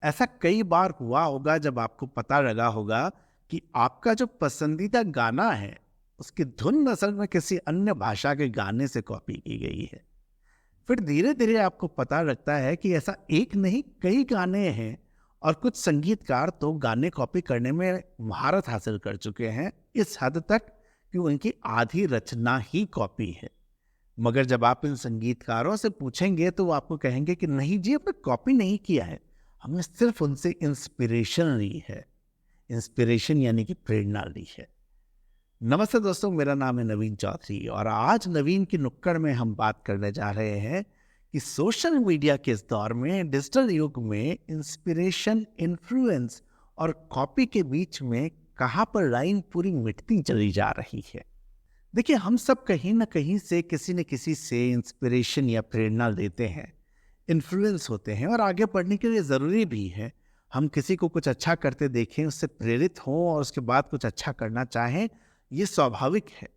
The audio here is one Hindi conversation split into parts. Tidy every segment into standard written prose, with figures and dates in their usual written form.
ऐसा कई बार हुआ होगा जब आपको पता लगा होगा कि आपका जो पसंदीदा गाना है उसकी धुन असल में किसी अन्य भाषा के गाने से कॉपी की गई है। फिर धीरे धीरे आपको पता लगता है कि ऐसा एक नहीं कई गाने हैं और कुछ संगीतकार तो गाने कॉपी करने में महारत हासिल कर चुके हैं, इस हद तक कि उनकी आधी रचना ही कॉपी है। मगर जब आप इन संगीतकारों से पूछेंगे तो वो आपको कहेंगे कि नहीं जी, हमने कॉपी नहीं किया है, हमने सिर्फ उनसे इंस्पिरेशन ली है। इंस्पिरेशन यानी कि प्रेरणा ली है। नमस्ते दोस्तों, मेरा नाम है नवीन चौधरी और आज नवीन की नुक्कड़ में हम बात करने जा रहे हैं कि सोशल मीडिया के इस दौर में, डिजिटल युग में, इंस्पिरेशन, इन्फ्लुएंस और कॉपी के बीच में कहाँ पर लाइन पूरी मिटती चली जा रही है। देखिए, हम सब कहीं ना कहीं से किसी न किसी से इंस्पिरेशन या प्रेरणा लेते हैं, इन्फ्लुएंस होते हैं और आगे बढ़ने के लिए ज़रूरी भी है हम किसी को कुछ अच्छा करते देखें, उससे प्रेरित हों और उसके बाद कुछ अच्छा करना चाहें। ये स्वाभाविक है।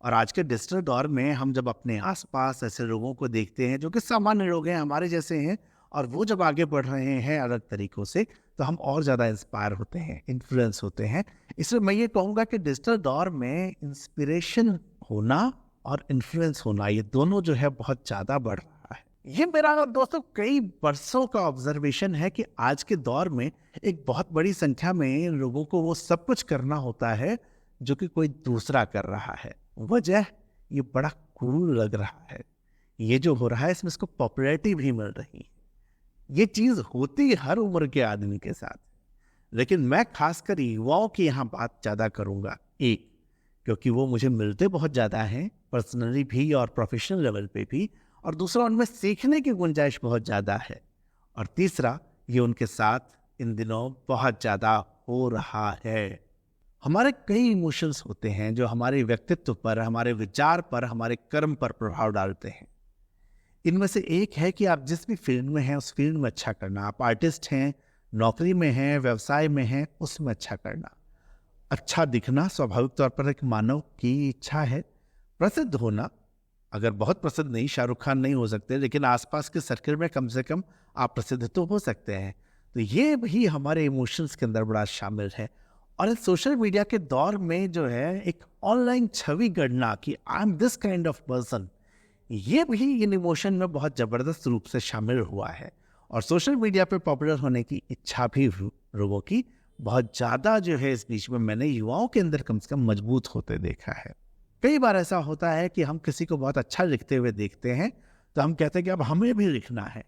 और आज के डिजिटल दौर में हम जब अपने आसपास ऐसे लोगों को देखते हैं जो कि सामान्य लोग हैं, हमारे जैसे हैं, और वो जब आगे बढ़ रहे हैं अलग तरीकों से, तो हम और ज़्यादा इंस्पायर होते हैं, इन्फ्लुएंस होते हैं। इसलिए मैं ये कहूँगा कि डिजिटल दौर में इंस्पिरेशन होना और इन्फ्लुएंस होना, ये दोनों जो है बहुत ज़्यादा बढ़ रहा है। ये मेरा दोस्तों कई वर्षों का ऑब्जर्वेशन है कि आज के दौर में एक बहुत बड़ी संख्या में लोगों को वो सब कुछ करना होता है जो कि कोई दूसरा कर रहा है। वजह, ये बड़ा कूल लग रहा है, ये जो हो रहा है इसमें इसको पॉपुलैरिटी भी मिल रही है। ये चीज होती हर उम्र के आदमी के साथ, लेकिन मैं खासकर युवाओं की यहाँ बात ज्यादा करूंगा। एक, क्योंकि वो मुझे मिलते बहुत ज्यादा हैं, पर्सनली भी और प्रोफेशनल लेवल पे भी, और दूसरा, उनमें सीखने की गुंजाइश बहुत ज्यादा है, और तीसरा, ये उनके साथ इन दिनों बहुत ज्यादा हो रहा है। हमारे कई इमोशंस होते हैं जो हमारे व्यक्तित्व पर, हमारे विचार पर, हमारे कर्म पर प्रभाव डालते हैं। इनमें से एक है कि आप जिस भी फील्ड में हैं उस फील्ड में अच्छा करना। आप आर्टिस्ट हैं, नौकरी में हैं, व्यवसाय में हैं, उसमें अच्छा करना। अच्छा दिखना स्वाभाविक तौर पर एक मानव की इच्छा है। प्रसिद्ध होना, अगर बहुत प्रसिद्ध नहीं, शाहरुख खान नहीं हो सकते, लेकिन आसपास के सर्कल में कम से कम आप प्रसिद्ध तो हो सकते हैं। तो ये भी हमारे इमोशंस के अंदर बड़ा शामिल है। और इस सोशल मीडिया के दौर में जो है एक ऑनलाइन छवि गढ़ना कि I am this kind of person, ये भी इन इमोशन में बहुत जबरदस्त रूप से शामिल हुआ है। और सोशल मीडिया पे पॉपुलर होने की इच्छा भी लोगों की बहुत ज्यादा जो है इस बीच में मैंने युवाओं के अंदर कम से कम मजबूत होते देखा है। कई बार ऐसा होता है कि हम किसी को बहुत अच्छा लिखते हुए देखते हैं तो हम कहते हैं कि अब हमें भी लिखना है।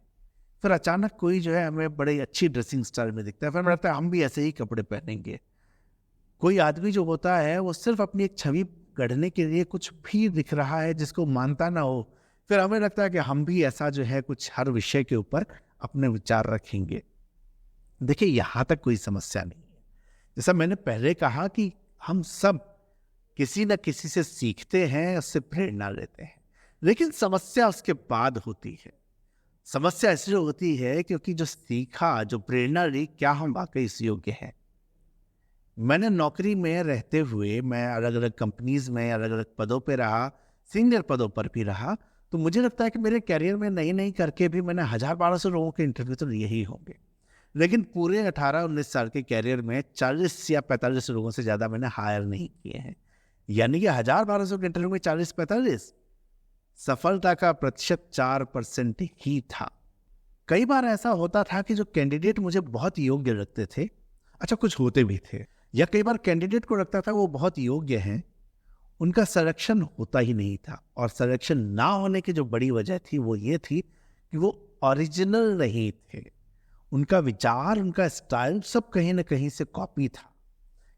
फिर अचानक कोई जो है हमें बड़ी अच्छी ड्रेसिंग स्टाइल में दिखता है, फिर हमें लगता है हम भी ऐसे ही कपड़े पहनेंगे। कोई आदमी जो होता है वो सिर्फ अपनी एक छवि गढ़ने के लिए कुछ भी लिख रहा है जिसको मानता ना हो, फिर हमें लगता है कि हम भी ऐसा जो है कुछ हर विषय के ऊपर अपने विचार रखेंगे। देखिए, यहां तक कोई समस्या नहीं है। जैसा मैंने पहले कहा कि हम सब किसी न किसी से सीखते हैं, उससे प्रेरणा लेते हैं, लेकिन समस्या उसके बाद होती है। समस्या इसलिए होती है क्योंकि जो सीखा, जो प्रेरणा ली, क्या हम वाकई इस योग्य हैं। मैंने नौकरी में रहते हुए, मैं अलग अलग कंपनीज में अलग अलग पदों पे रहा, सीनियर पदों पर भी रहा, तो मुझे लगता है कि मेरे कैरियर में नई नई करके भी मैंने 1000-1200 लोगों के इंटरव्यू तो लिए ही होंगे। लेकिन पूरे 18-19 साल के कैरियर में 40 या 45 लोगों से ज्यादा मैंने हायर नहीं किए हैं। यानी कि 1000-1200 के इंटरव्यू में 40-45, सफलता का प्रतिशत 4% ही था। कई बार ऐसा होता था कि जो कैंडिडेट मुझे बहुत योग्य लगते थे, अच्छा कुछ होते भी थे, या कई बार कैंडिडेट को लगता था वो बहुत योग्य हैं, उनका सिलेक्शन होता ही नहीं था। और सिलेक्शन ना होने की जो बड़ी वजह थी वो ये थी कि वो ओरिजिनल नहीं थे। उनका विचार, उनका स्टाइल सब कहीं ना कहीं से कॉपी था,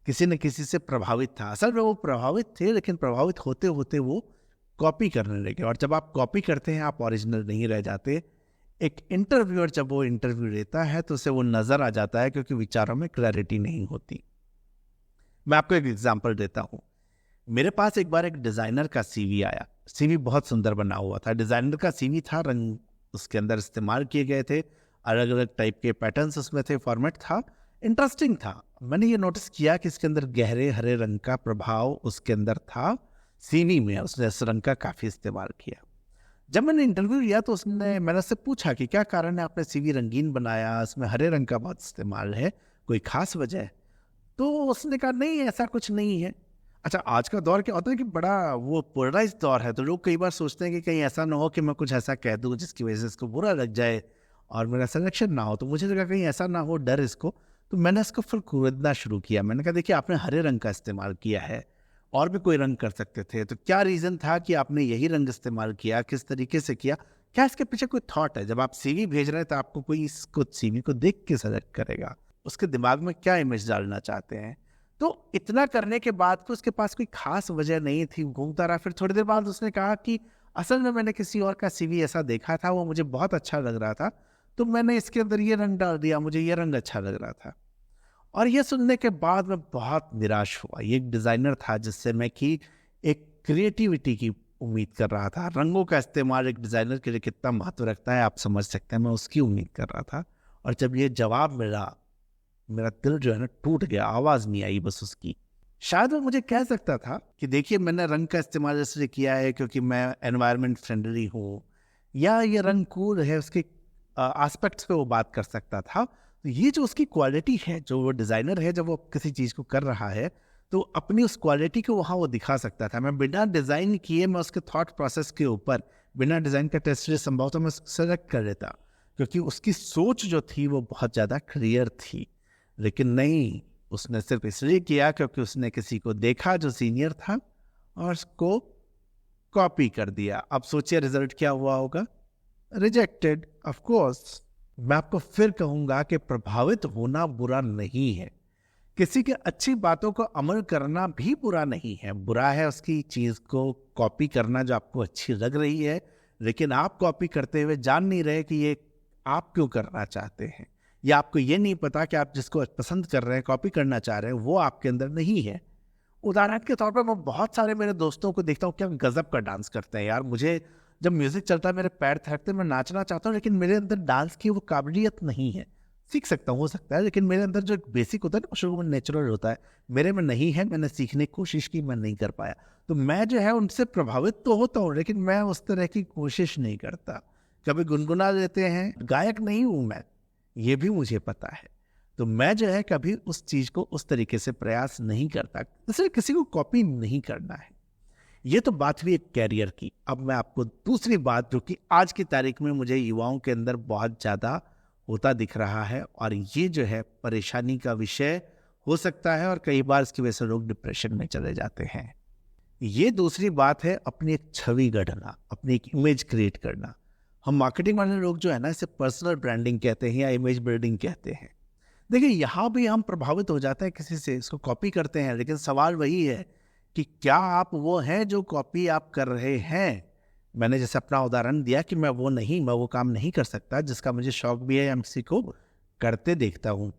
किसी न किसी से प्रभावित था। असल में वो प्रभावित थे, लेकिन प्रभावित होते होते वो कॉपी करने लगे। और जब आप कॉपी करते हैं, आप ओरिजिनल नहीं रह जाते। एक इंटरव्यूअर जब वो इंटरव्यू लेता है तो उसे वो नजर आ जाता है, क्योंकि विचारों में क्लैरिटी नहीं होती। मैं आपको एक एग्जांपल देता हूं। मेरे पास एक बार एक डिजाइनर का सीवी आया। सीवी बहुत सुंदर बना हुआ था, डिजाइनर का सीवी था, रंग उसके अंदर इस्तेमाल किए गए थे, अलग अलग टाइप के पैटर्न्स उसमें थे, फॉर्मेट था, इंटरेस्टिंग था। मैंने ये नोटिस किया कि इसके अंदर गहरे हरे रंग का प्रभाव उसके अंदर था। सीवी में उसने इस रंग का काफी इस्तेमाल किया। जब मैंने इंटरव्यू लिया तो मैंने उससे पूछा कि क्या कारण है आपने सीवी रंगीन बनाया, इसमें हरे रंग का बहुत इस्तेमाल है, कोई खास वजह है? तो उसने कहा नहीं ऐसा कुछ नहीं है। अच्छा, आज का दौर क्या होता है कि बड़ा वो पोलराइज दौर है, तो लोग कई बार सोचते हैं कि कहीं ऐसा ना हो कि मैं कुछ ऐसा कह दूं जिसकी वजह से इसको बुरा लग जाए और मेरा सिलेक्शन ना हो। तो मुझे लगा कहीं ऐसा ना हो, डर इसको। तो मैंने इसको फिर खरीदना शुरू किया। मैंने कहा देखिए आपने हरे रंग का इस्तेमाल किया है, और भी कोई रंग कर सकते थे, तो क्या रीज़न था कि आपने यही रंग इस्तेमाल किया, किस तरीके से किया, क्या इसके पीछे कोई थॉट है? जब आप सीवी भेज रहे हैं तो आपको कोई इसको सीवी को देख के सेलेक्ट करेगा, उसके दिमाग में क्या इमेज डालना चाहते हैं। तो इतना करने के बाद को उसके पास कोई खास वजह नहीं थी, घूमता रहा। फिर थोड़ी देर बाद उसने कहा कि असल में मैंने किसी और का सीवी ऐसा देखा था, वो मुझे बहुत अच्छा लग रहा था, तो मैंने इसके अंदर ये रंग डाल दिया, मुझे ये रंग अच्छा लग रहा था। और ये सुनने के बाद मैं बहुत निराश हुआ। ये एक डिज़ाइनर था जिससे मैं कि एक क्रिएटिविटी की उम्मीद कर रहा था। रंगों का इस्तेमाल एक डिज़ाइनर के लिए कितना महत्व रखता है आप समझ सकते हैं, मैं उसकी उम्मीद कर रहा था। और जब ये जवाब मिला, मेरा दिल जो है ना टूट गया, आवाज़ नहीं आई बस उसकी। शायद वो मुझे कह सकता था कि देखिए मैंने रंग का इस्तेमाल इसलिए किया है क्योंकि मैं एनवायरनमेंट फ्रेंडली हूँ, या ये रंग कूल है, उसके एस्पेक्ट्स पे वो बात कर सकता था। तो ये जो उसकी क्वालिटी है, जो वो डिज़ाइनर है, जब वो किसी चीज़ को कर रहा है तो अपनी उस क्वालिटी को वहाँ वो दिखा सकता था। मैं बिना डिज़ाइन किए, मैं उसके थॉट प्रोसेस के ऊपर बिना डिज़ाइन का टेस्ट संभव तो मैं सेलेक्ट कर लेता, क्योंकि उसकी सोच जो थी वो बहुत ज़्यादा क्लियर थी। लेकिन नहीं, उसने सिर्फ इसलिए किया क्योंकि उसने किसी को देखा जो सीनियर था और उसको कॉपी कर दिया। अब सोचिए रिजल्ट क्या हुआ होगा? Rejected, of course. मैं आपको फिर कहूंगा कि प्रभावित होना बुरा नहीं है, किसी के अच्छी बातों को अमल करना भी बुरा नहीं है। बुरा है उसकी चीज को कॉपी करना जो आपको अच्छी लग रही है, लेकिन आप कॉपी करते हुए जान नहीं रहे कि ये आप क्यों करना चाहते हैं, या आपको ये नहीं पता कि आप जिसको पसंद कर रहे हैं, कॉपी करना चाह रहे हैं, वो आपके अंदर नहीं है। उदाहरण के तौर पर मैं बहुत सारे मेरे दोस्तों को देखता हूँ क्या गजब का डांस करते हैं यार। मुझे जब म्यूजिक चलता है मेरे पैर थिरकते, मैं नाचना चाहता हूँ, लेकिन मेरे अंदर डांस की वो काबिलियत नहीं है। सीख सकता हूँ, हो सकता है, लेकिन मेरे अंदर जो एक बेसिक होता है ना, शुरू में नेचुरल होता है, मेरे में नहीं है। मैंने सीखने की कोशिश की, मैं नहीं कर पाया। तो मैं जो है उनसे प्रभावित तो होता हूँ, लेकिन मैं उस तरह की कोशिश नहीं करता। कभी गुनगुना लेते हैं, गायक नहीं हूँ मैं, ये भी मुझे पता है। तो मैं जो है कभी उस चीज को उस तरीके से प्रयास नहीं करता, इसलिए किसी को कॉपी नहीं करना है। ये तो बात हुई एक कैरियर की। अब मैं आपको दूसरी बात, जो कि आज की तारीख में मुझे युवाओं के अंदर बहुत ज्यादा होता दिख रहा है, और ये जो है परेशानी का विषय हो सकता है, और कई बार इसकी वजह से लोग डिप्रेशन में चले जाते हैं। ये दूसरी बात है अपनी एक छवि गढ़ना, अपनी एक इमेज क्रिएट करना। हम मार्केटिंग वाले लोग जो है ना, इसे पर्सनल ब्रांडिंग कहते हैं या इमेज बिल्डिंग कहते हैं। देखिए यहाँ भी हम प्रभावित हो जाते हैं किसी से, इसको कॉपी करते हैं, लेकिन सवाल वही है कि क्या आप वो हैं जो कॉपी आप कर रहे हैं? मैंने जैसे अपना उदाहरण दिया कि मैं वो काम नहीं कर सकता जिसका मुझे शौक भी है, या किसी को करते देखता हूँ।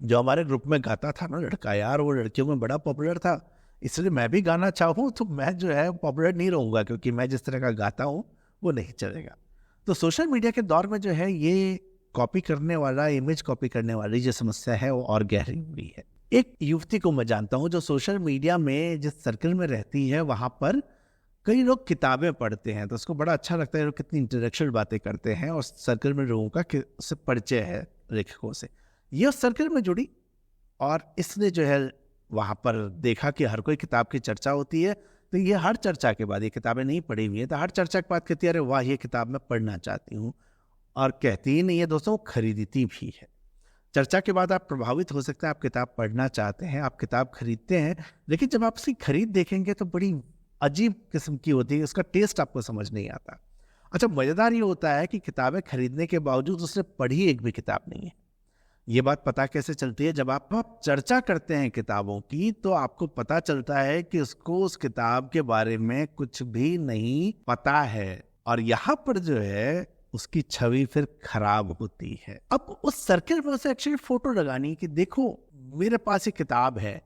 जो हमारे ग्रुप में गाता था ना लड़का, यार वो लड़कियों में बड़ा पॉपुलर था, इसलिए मैं भी गाना चाहूँ तो मैं जो है पॉपुलर नहीं रहूँगा, क्योंकि मैं जिस तरह का गाता हूँ वो नहीं चलेगा। तो सोशल मीडिया के दौर में जो है ये कॉपी करने वाला, इमेज कॉपी करने वाली जो समस्या है वो और गहरी हुई है। एक युवती को मैं जानता हूँ जो सोशल मीडिया में जिस सर्कल में रहती है, वहां पर कई लोग किताबें पढ़ते हैं, तो उसको बड़ा अच्छा लगता है लोग कितनी इंटेलेक्चुअल बातें करते हैं, और सर्कल में लोगों का उससे परिचय है लेखकों से। ये उस सर्कल में जुड़ी, और इसने जो है वहां पर देखा कि हर कोई किताब की चर्चा होती है, तो ये हर चर्चा के बाद, ये किताबें नहीं पढ़ी हुई है, तो हर चर्चा के बाद कहती है अरे वाह ये किताब मैं पढ़ना चाहती हूँ। और कहती ही नहीं है दोस्तों, खरीदती भी है। चर्चा के बाद आप प्रभावित हो सकते हैं, आप किताब पढ़ना चाहते हैं, आप किताब खरीदते हैं, लेकिन जब आप उसकी खरीद देखेंगे तो बड़ी अजीब किस्म की होती है, उसका टेस्ट आपको समझ नहीं आता। अच्छा, मजेदार ये होता है कि किताबें खरीदने के बावजूद उसने पढ़ी एक भी किताब नहीं है। ये बात पता कैसे चलती है? जब आप चर्चा करते हैं किताबों की, तो आपको पता चलता है कि उसको उस किताब के बारे में कुछ भी नहीं पता है, और यहाँ पर जो है उसकी छवि फिर खराब होती है। अब उस सर्कल में उसे एक्चुअली फोटो लगानी कि देखो मेरे पास ये किताब है,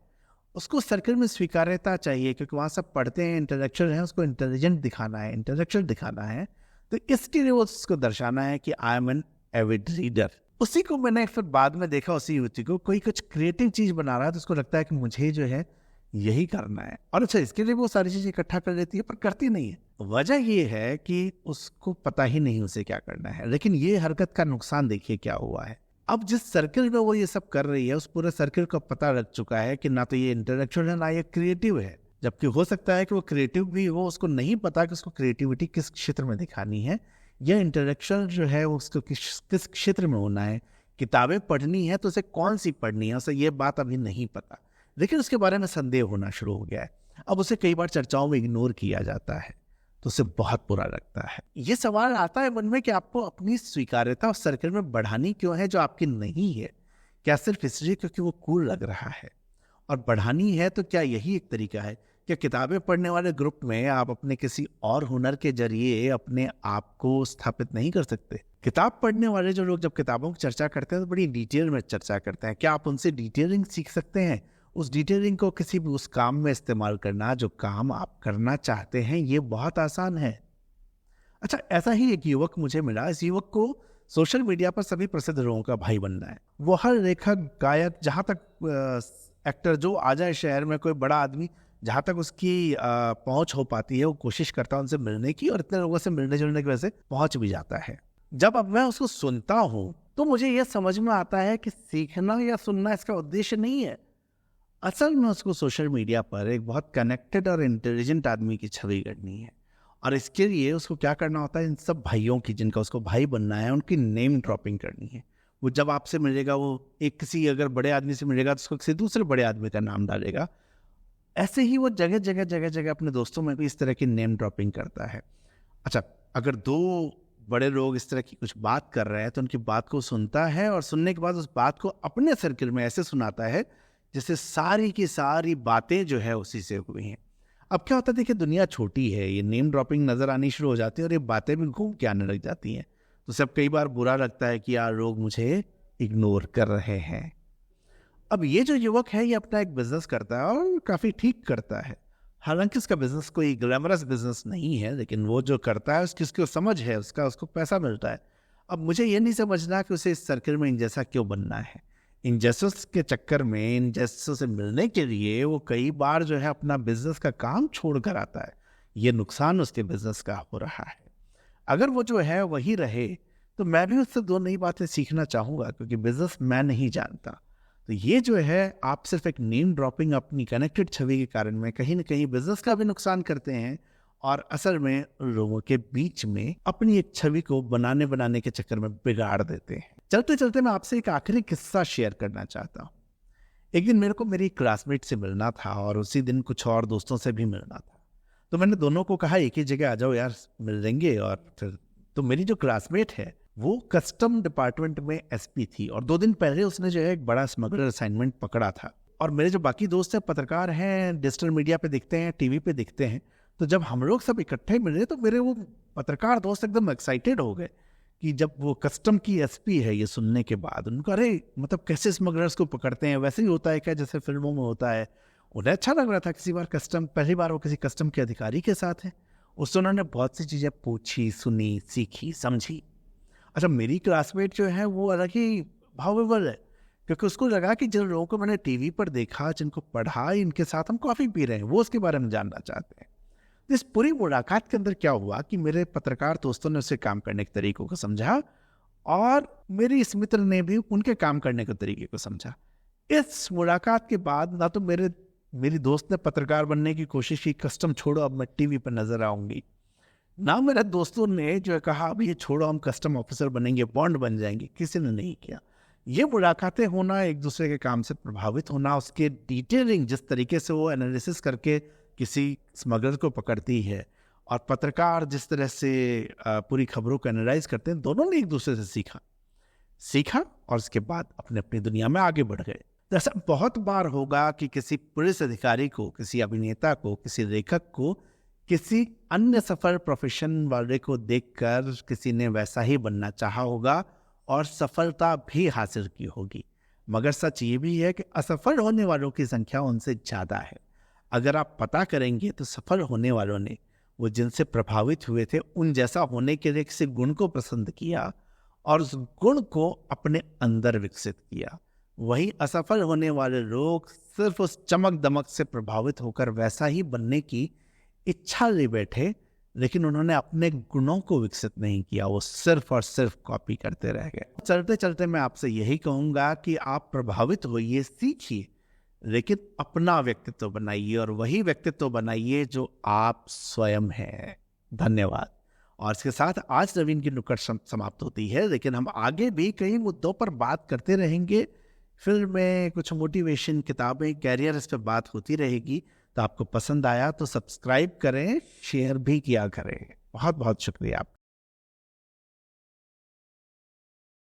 उसको सर्कल में स्वीकार्यता चाहिए, क्योंकि वहां सब पढ़ते हैं, इंटेलेक्चुअल है, उसको इंटेलिजेंट दिखाना है, इंटेलेक्चुअल दिखाना है, तो इसके लिए वो उसको दर्शाना है कि I am an avid reader. उसी को मैंने फिर बाद में देखा, उसी युवती को कोई कुछ क्रिएटिव चीज बना रहा है, तो उसको लगता है कि मुझे जो है यही करना है। और अच्छा, इसके लिए वो सारी चीजें इकट्ठा कर लेती है पर करती नहीं है। वजह ये है कि उसको पता ही नहीं उसे क्या करना है। लेकिन ये हरकत का नुकसान देखिए क्या हुआ है। अब जिस सर्कल में वो ये सब कर रही है, उस पूरे सर्कल को पता लग चुका है कि ना तो ये इंटेलेक्चुअल है, ना ये क्रिएटिव है। जबकि हो सकता है कि वो क्रिएटिव भी हो, उसको नहीं पता कि उसको क्रिएटिविटी किस क्षेत्र में दिखानी है, या इंटेलेक्चुअल जो है उसको किस क्षेत्र में होना है। किताबें पढ़नी है तो उसे कौन सी पढ़नी है, उसे ये बात अभी नहीं पता, लेकिन उसके बारे में संदेह होना शुरू हो गया है। अब उसे कई बार चर्चाओं में इग्नोर किया जाता है तो उसे बहुत बुरा लगता है। ये सवाल आता है मन में कि आपको अपनी स्वीकार्यता उस सर्कल में बढ़ानी क्यों है जो आपकी नहीं है? क्या सिर्फ इसलिए क्योंकि वो कूल लग रहा है? और बढ़ानी है तो क्या यही एक तरीका है? क्या किताबें पढ़ने वाले ग्रुप में आप अपने किसी और हुनर के जरिए अपने आप को स्थापित नहीं कर सकते? किताब पढ़ने वाले जो लोग जब किताबों की चर्चा करते हैं तो बड़ी डिटेल में चर्चा करते हैं। क्या आप उनसे डिटेलिंग सीख सकते हैं? उस डिटेलिंग को किसी भी उस काम में इस्तेमाल करना जो काम आप करना चाहते हैं, ये बहुत आसान है। अच्छा, ऐसा ही एक युवक मुझे मिला। इस युवक को सोशल मीडिया पर सभी प्रसिद्ध लोगों का भाई बनना है। वो हर लेखक, गायक, जहाँ तक एक्टर जो आ जाए शहर में, कोई बड़ा आदमी, जहाँ तक उसकी पहुंच हो पाती है, वो कोशिश करता है उनसे मिलने की, और इतने लोगों से मिलने जुलने की वजह से पहुंच भी जाता है। जब अब मैं उसको सुनता हूँ तो मुझे यह समझ में आता है कि सीखना या सुनना इसका उद्देश्य नहीं है। असल में उसको सोशल मीडिया पर एक बहुत कनेक्टेड और इंटेलिजेंट आदमी की छवि करनी है, और इसके लिए उसको क्या करना होता है, इन सब भाइयों की, जिनका उसको भाई बनना है, उनकी नेम ड्रॉपिंग करनी है। वो जब आपसे मिलेगा, वो एक किसी अगर बड़े आदमी से मिलेगा तो उसको किसी दूसरे बड़े आदमी का नाम डालेगा। ऐसे ही वो जगह जगह जगह जगह अपने दोस्तों में भी इस तरह की नेम ड्रॉपिंग करता है। अच्छा, अगर दो बड़े लोग इस तरह की कुछ बात कर रहे हैं तो उनकी बात को सुनता है, और सुनने के बाद उस बात को अपने सर्कल में ऐसे सुनाता है जैसे सारी की सारी बातें जो है उसी से हुई हैं। अब क्या होता है, देखिए दुनिया छोटी है, ये नेम ड्रॉपिंग नजर आनी शुरू हो जाती है और ये बातें भी घूम के आने लग जाती हैं। तो सब कई बार बुरा लगता है कि यार लोग मुझे इग्नोर कर रहे हैं। अब ये जो युवक है ये अपना एक बिजनेस करता है और काफी ठीक करता है। हालांकि उसका बिजनेस कोई ग्लैमरस बिजनेस नहीं है, लेकिन वो जो करता है उसकी उसको समझ है, उसको पैसा मिलता है। अब मुझे ये नहीं समझना कि उसे इस सर्कल में इन जैसा क्यों बनना है। इन जैसों के चक्कर में, इन जैसों से मिलने के लिए वो कई बार जो है अपना बिजनेस का काम छोड़ कर आता है। ये नुकसान उसके बिजनेस का हो रहा है। अगर वो जो है वही रहे तो मैं भी उससे दो नई बातें सीखना चाहूँगा, क्योंकि बिजनेस मैं नहीं जानता। तो ये जो है, आप सिर्फ एक नेम ड्रॉपिंग अपनी कनेक्टेड छवि के कारण में कहीं ना कहीं बिजनेस का भी नुकसान करते हैं, और असल में लोगों के बीच में अपनी एक छवि को बनाने के चक्कर में बिगाड़ देते हैं। चलते चलते मैं आपसे एक आखिरी किस्सा शेयर करना चाहता हूँ। एक दिन मेरे को मेरी क्लासमेट से मिलना था, और उसी दिन कुछ और दोस्तों से भी मिलना था। तो मैंने दोनों को कहा एक ही जगह आ जाओ यार, मिल लेंगे। और फिर तो मेरी जो क्लासमेट है वो कस्टम डिपार्टमेंट में एसपी थी, और 2 दिन पहले उसने जो है एक बड़ा स्मगलर असाइनमेंट पकड़ा था। और मेरे जो बाकी दोस्त हैं, पत्रकार हैं, डिजिटल मीडिया पे दिखते हैं, टीवी पे दिखते हैं। तो जब हम लोग सब इकट्ठे मिले तो मेरे वो पत्रकार दोस्त एकदम एक्साइटेड हो गए कि जब वो कस्टम की एसपी है, ये सुनने के बाद उनको, अरे मतलब कैसे स्मगलर्स को पकड़ते हैं, वैसे ही होता है क्या जैसे फिल्मों में होता है। उन्हें अच्छा लग रहा था, किसी बार कस्टम, पहली बार वो किसी कस्टम के अधिकारी के साथ है। उससे उन्होंने बहुत सी चीजें पूछी, सुनी, सीखी, समझी। अच्छा, मेरी क्लासमेट जो है वो अलग ही भावविवल है, क्योंकि उसको लगा कि जिन लोगों को मैंने टीवी पर देखा, जिनको पढ़ा, इनके साथ हम कॉफी पी रहे हैं, वो उसके बारे में जानना चाहते हैं। इस पूरी मुलाकात के अंदर क्या हुआ कि मेरे पत्रकार दोस्तों ने उससे काम करने के तरीकों को समझा, और मेरी इस मित्र ने भी उनके काम करने के तरीके को समझा। इस मुलाकात के बाद ना तो मेरी दोस्त ने पत्रकार बनने की कोशिश की, कस्टम छोड़ो अब मैं टीवी पर नजर आऊंगी, ना मेरे दोस्तों ने जो कहा अब ये छोड़ो हम कस्टम ऑफिसर बनेंगे, बॉन्ड बन जाएंगे, किसी ने नहीं किया। ये मुलाकातें होना, एक दूसरे के काम से प्रभावित होना, उसके डिटेलिंग, जिस तरीके से वो एनालिसिस करके किसी स्मगलर को पकड़ती है, और पत्रकार जिस तरह से पूरी खबरों को एनालाइज करते हैं, दोनों ने एक दूसरे से सीखा और उसके बाद अपने अपनी दुनिया में आगे बढ़ गए। ऐसा बहुत बार होगा कि किसी पुलिस अधिकारी को, किसी अभिनेता को, किसी लेखक को, किसी अन्य सफल प्रोफेशन वाले को देखकर किसी ने वैसा ही बनना चाहा होगा और सफलता भी हासिल की होगी। मगर सच ये भी है कि असफल होने वालों की संख्या उनसे ज्यादा है। अगर आप पता करेंगे तो सफल होने वालों ने, वो जिनसे प्रभावित हुए थे, उन जैसा होने के लिए किसी गुण को पसंद किया और उस गुण को अपने अंदर विकसित किया। वहीं असफल होने वाले लोग सिर्फ उस चमक दमक से प्रभावित होकर वैसा ही बनने की इच्छा ले बैठे, लेकिन उन्होंने अपने गुणों को विकसित नहीं किया, वो सिर्फ और सिर्फ कॉपी करते रह गए। चलते चलते मैं आपसे यही कहूंगा कि आप प्रभावित होइए, सीखिए, लेकिन अपना व्यक्तित्व बनाइए, और वही व्यक्तित्व बनाइए जो आप स्वयं हैं। धन्यवाद। और इसके साथ आज नवीन की नुक्कड़ समाप्त होती है, लेकिन हम आगे भी कई मुद्दों पर बात करते रहेंगे। फिल्में, कुछ मोटिवेशन किताबें, कैरियर, इस पर बात होती रहेगी। तो आपको पसंद आया तो सब्सक्राइब करें, शेयर भी किया करें। बहुत बहुत शुक्रिया आपका।